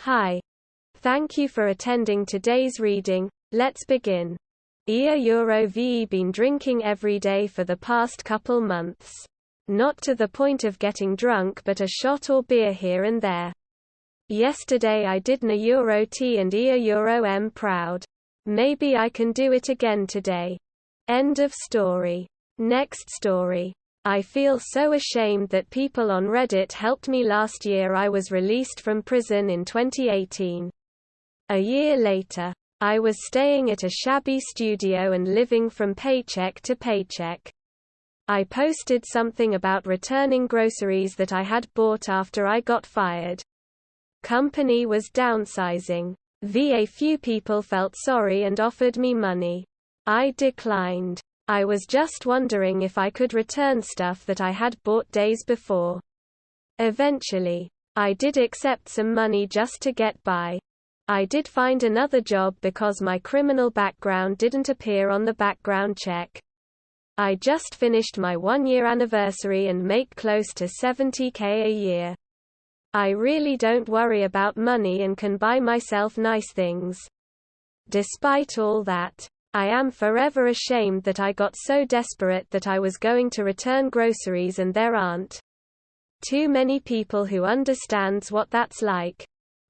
Hi. Thank you for attending today's reading. Let's begin. I've been drinking every day for the past couple months. Not to the point of getting drunk, but a shot or beer here and there. Yesterday I did T and I'm proud. Maybe I can do it again today. End of story. Next story. I feel so ashamed that people on Reddit helped me last year. I was released from prison in 2018. A year later, I was staying at a shabby studio and living from paycheck to paycheck. I posted something about returning groceries that I had bought after I got fired. Company was downsizing. A few people felt sorry and offered me money. I declined. I was just wondering if I could return stuff that I had bought days before. Eventually, I did accept some money just to get by. I did find another job because my criminal background didn't appear on the background check. I just finished my 1-year anniversary and make close to $70,000 a year. I really don't worry about money and can buy myself nice things. Despite all that, I am forever ashamed that I got so desperate that I was going to return groceries, and there aren't too many people who understands what that's like.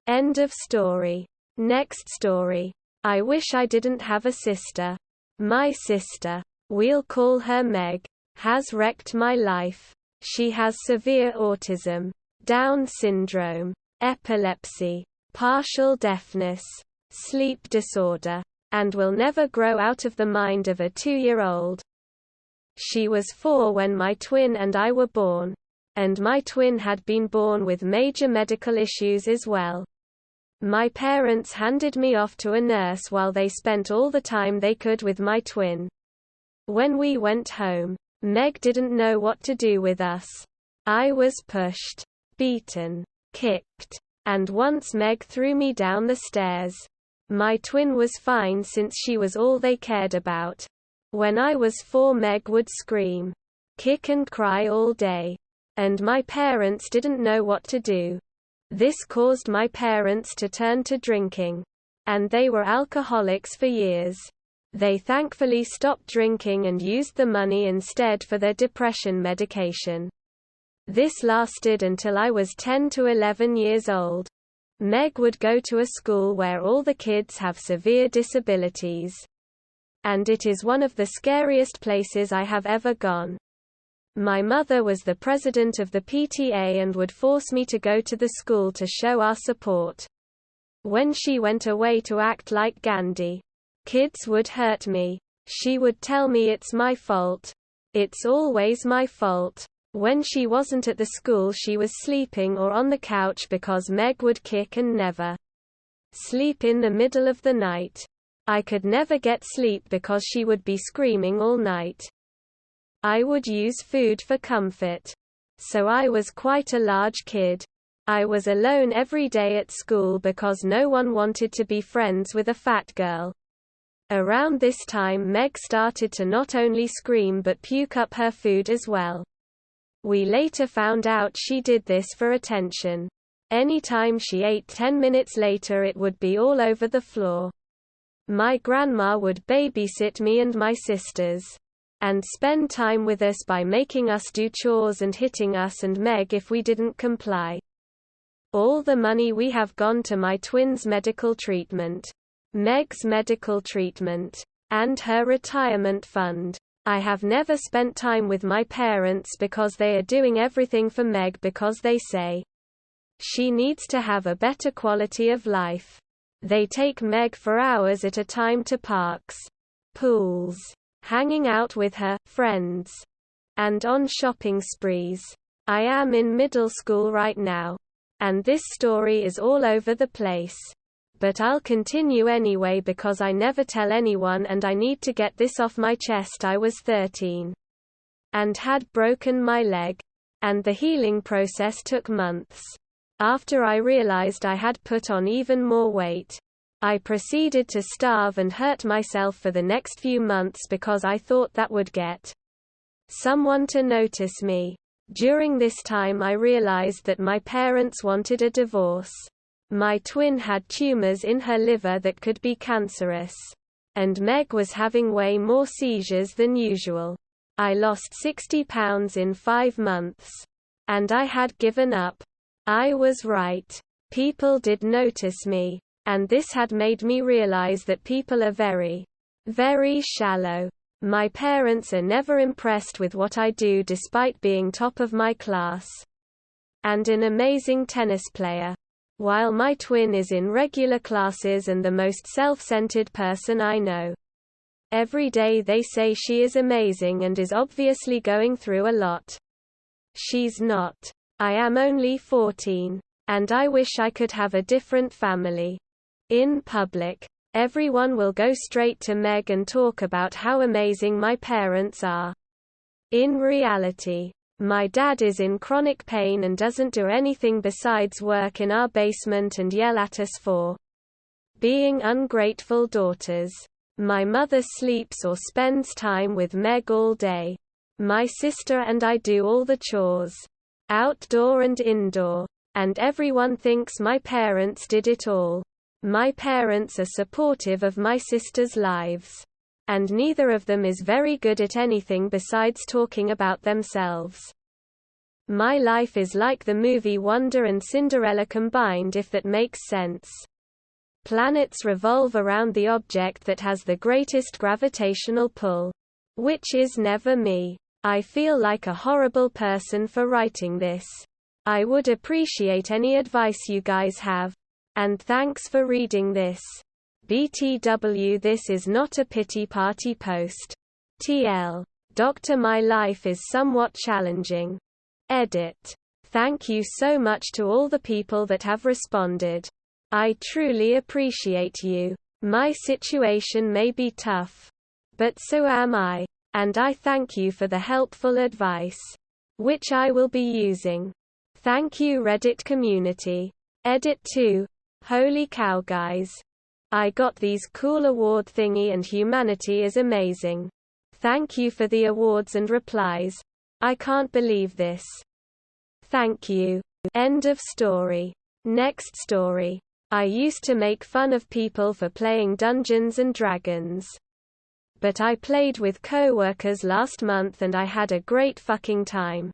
End of story. Next story. I wish I didn't have a sister. My sister, we'll call her Meg, has wrecked my life. She has severe autism, Down syndrome, epilepsy, partial deafness, sleep disorder, and will never grow out of the mind of a 2-year-old. She was 4 when my twin and I were born, and my twin had been born with major medical issues as well. My parents handed me off to a nurse while they spent all the time they could with my twin. When we went home, Meg didn't know what to do with us. I was pushed, beaten, kicked, and once Meg threw me down the stairs. My twin was fine since she was all they cared about. When I was 4, Meg would scream, kick and cry all day. And my parents didn't know what to do. This caused my parents to turn to drinking. And they were alcoholics for years. They thankfully stopped drinking and used the money instead for their depression medication. This lasted until I was 10 to 11 years old. Meg would go to a school where all the kids have severe disabilities. And it is one of the scariest places I have ever gone. My mother was the president of the PTA and would force me to go to the school to show our support. When she went away to act like Gandhi, kids would hurt me. She would tell me it's my fault. It's always my fault. When she wasn't at the school, she was sleeping or on the couch because Meg would kick and never sleep in the middle of the night. I could never get sleep because she would be screaming all night. I would use food for comfort. So I was quite a large kid. I was alone every day at school because no one wanted to be friends with a fat girl. Around this time, Meg started to not only scream but puke up her food as well. We later found out she did this for attention. Anytime she ate 10 minutes later, it would be all over the floor. My grandma would babysit me and my sisters, and spend time with us by making us do chores and hitting us and Meg if we didn't comply. All the money we have gone to my twin's medical treatment, Meg's medical treatment, and her retirement fund. I have never spent time with my parents because they are doing everything for Meg because they say she needs to have a better quality of life. They take Meg for hours at a time to parks, pools, hanging out with her friends, and on shopping sprees. I am in middle school right now, and this story is all over the place. But I'll continue anyway because I never tell anyone and I need to get this off my chest. I was 13 and had broken my leg, and the healing process took months. After I realized I had put on even more weight, I proceeded to starve and hurt myself for the next few months because I thought that would get someone to notice me. During this time I realized that my parents wanted a divorce. My twin had tumors in her liver that could be cancerous. And Meg was having way more seizures than usual. I lost 60 pounds in 5 months. And I had given up. I was right. People did notice me. And this had made me realize that people are very, very shallow. My parents are never impressed with what I do despite being top of my class. And an amazing tennis player. While my twin is in regular classes and the most self-centered person I know. Every day they say she is amazing and is obviously going through a lot. She's not. I am only 14. And I wish I could have a different family. In public, everyone will go straight to Meg and talk about how amazing my parents are. In reality, my dad is in chronic pain and doesn't do anything besides work in our basement and yell at us for being ungrateful daughters. My mother sleeps or spends time with Meg all day. My sister and I do all the chores, outdoor and indoor, and everyone thinks my parents did it all. My parents are supportive of my sister's lives. And neither of them is very good at anything besides talking about themselves. My life is like the movie Wonder and Cinderella combined, if that makes sense. Planets revolve around the object that has the greatest gravitational pull. Which is never me. I feel like a horrible person for writing this. I would appreciate any advice you guys have. And thanks for reading this. BTW, this is not a pity party post. TL. Doctor, my life is somewhat challenging. Edit. Thank you so much to all the people that have responded. I truly appreciate you. My situation may be tough. But so am I. And I thank you for the helpful advice. Which I will be using. Thank you, Reddit community. Edit 2. Holy cow, guys. I got these cool award thingy and humanity is amazing. Thank you for the awards and replies. I can't believe this. Thank you. End of story. Next story. I used to make fun of people for playing Dungeons and Dragons. But I played with co-workers last month and I had a great fucking time.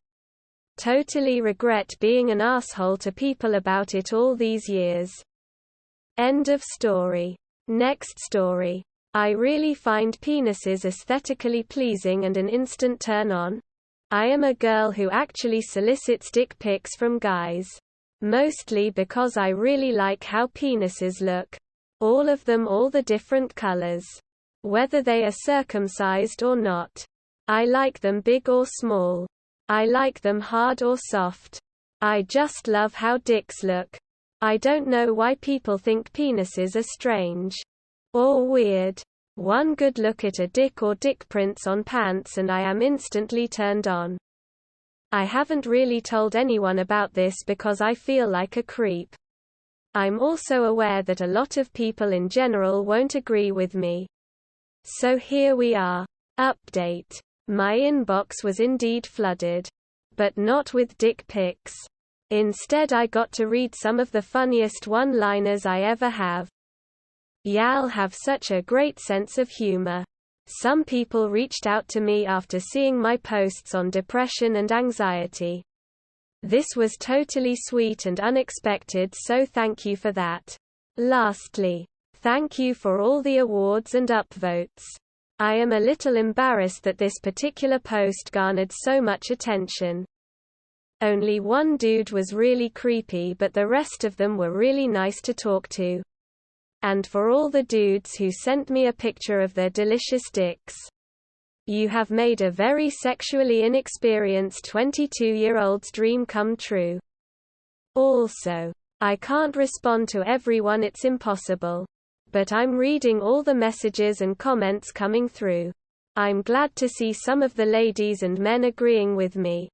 Totally regret being an asshole to people about it all these years. End of story. Next story. I really find penises aesthetically pleasing and an instant turn on. I am a girl who actually solicits dick pics from guys. Mostly because I really like how penises look. All of them, all the different colors. Whether they are circumcised or not. I like them big or small. I like them hard or soft. I just love how dicks look. I don't know why people think penises are strange. Or weird. One good look at a dick or dick prints on pants and I am instantly turned on. I haven't really told anyone about this because I feel like a creep. I'm also aware that a lot of people in general won't agree with me. So here we are. Update. My inbox was indeed flooded. But not with dick pics. Instead, I got to read some of the funniest one-liners I ever have. Y'all have such a great sense of humor. Some people reached out to me after seeing my posts on depression and anxiety. This was totally sweet and unexpected, so thank you for that. Lastly, thank you for all the awards and upvotes. I am a little embarrassed that this particular post garnered so much attention. Only one dude was really creepy, but the rest of them were really nice to talk to. And for all the dudes who sent me a picture of their delicious dicks. You have made a very sexually inexperienced 22-year-old's dream come true. Also, I can't respond to everyone, it's impossible. But I'm reading all the messages and comments coming through. I'm glad to see some of the ladies and men agreeing with me.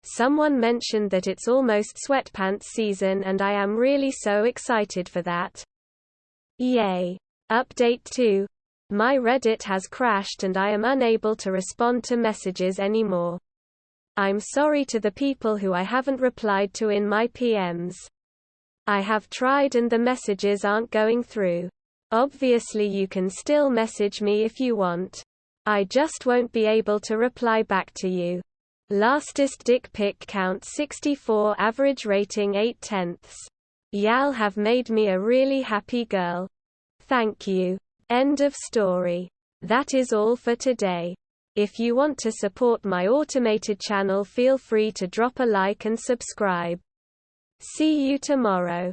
Someone mentioned that it's almost sweatpants season and I am really so excited for that. Yay. Update 2. My Reddit has crashed and I am unable to respond to messages anymore. I'm sorry to the people who I haven't replied to in my PMs. I have tried and the messages aren't going through. Obviously you can still message me if you want. I just won't be able to reply back to you. Lastest dick pic count 64, average rating 8/10. Y'all have made me a really happy girl. Thank you. End of story. That is all for today. If you want to support my automated channel, feel free to drop a like and subscribe. See you tomorrow.